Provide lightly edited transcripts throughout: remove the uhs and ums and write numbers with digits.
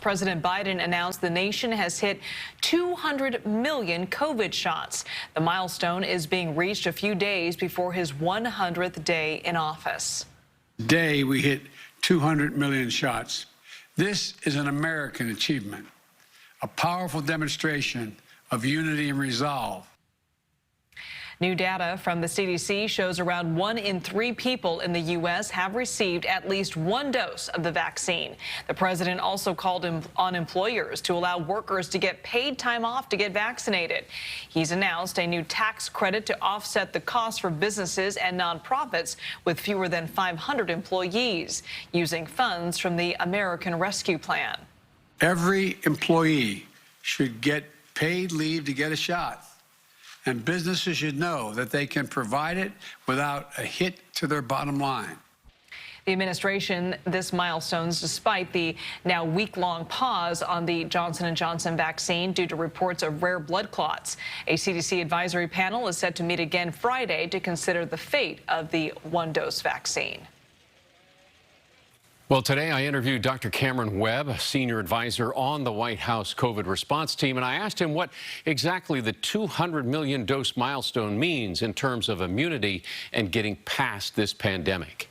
President Biden announced the nation has hit 200 million COVID shots. The milestone is being reached a few days before his 100th day in office. Today, we hit 200 million shots. This is an American achievement, a powerful demonstration of unity and resolve. New data from the CDC shows around 1 in 3 people in the U.S. have received at least one dose of the vaccine. The president also called on employers to allow workers to get paid time off to get vaccinated. He's announced a new tax credit to offset the cost for businesses and nonprofits with fewer than 500 employees, using funds from the American Rescue Plan. Every employee should get paid leave to get a shot. And businesses should know that they can provide it without a hit to their bottom line. The administration, this milestones despite the now week-long pause on the Johnson & Johnson vaccine due to reports of rare blood clots. A CDC advisory panel is set to meet again Friday to consider the fate of the one-dose vaccine. Well, today I interviewed Dr. Cameron Webb, a senior advisor on the White House COVID response team, and I asked him what exactly the 200 million dose milestone means in terms of immunity and getting past this pandemic.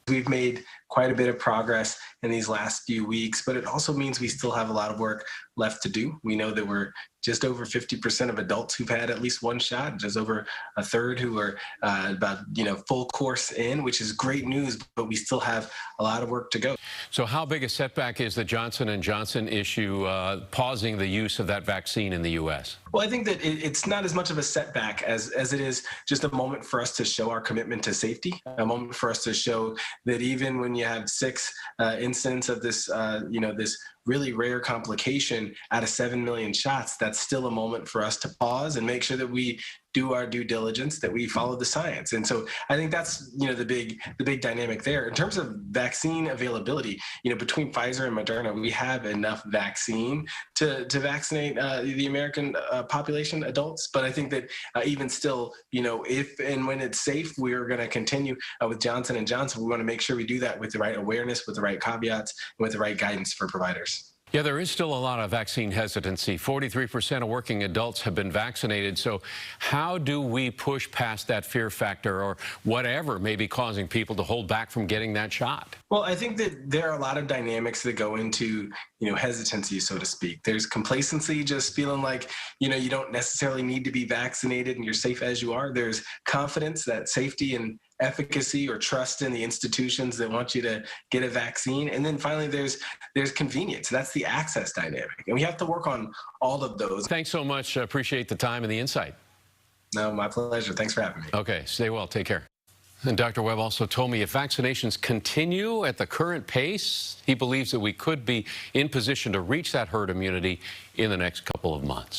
We've made quite a bit of progress in these last few weeks, but it also means we still have a lot of work left to do. We know that we're just over 50% of adults who've had at least one shot, just over a third who are about full course in, which is great news, but we still have a lot of work to go. So how big a setback is the Johnson & Johnson issue pausing the use of that vaccine in the U.S.? Well, I think that it's not as much of a setback as it is just a moment for us to show our commitment to safety, a moment for us to show that even when you have 6 incidents of this, this really rare complication out of 7 million shots, that's still a moment for us to pause and make sure that we do our due diligence, that we follow the science. And so I think that's, the big dynamic there. In terms of vaccine availability, between Pfizer and Moderna, we have enough vaccine to vaccinate the American population, adults. But I think that even still, if and when it's safe, we're going to continue with Johnson & Johnson. We want to make sure we do that with the right awareness, with the right caveats, and with the right guidance for providers. Yeah, there is still a lot of vaccine hesitancy. 43% of working adults have been vaccinated. So how do we push past that fear factor or whatever may be causing people to hold back from getting that shot? Well, I think that there are a lot of dynamics that go into, hesitancy, so to speak. There's complacency, just feeling like, you don't necessarily need to be vaccinated and you're safe as you are. There's confidence, that safety and efficacy or trust in the institutions that want you to get a vaccine. And then finally, there's convenience. That's the access dynamic. And we have to work on all of those. Thanks so much. Appreciate the time and the insight. No, my pleasure. Thanks for having me. Okay, stay well. Take care. And Dr. Webb also told me if vaccinations continue at the current pace, he believes that we could be in position to reach that herd immunity in the next couple of months.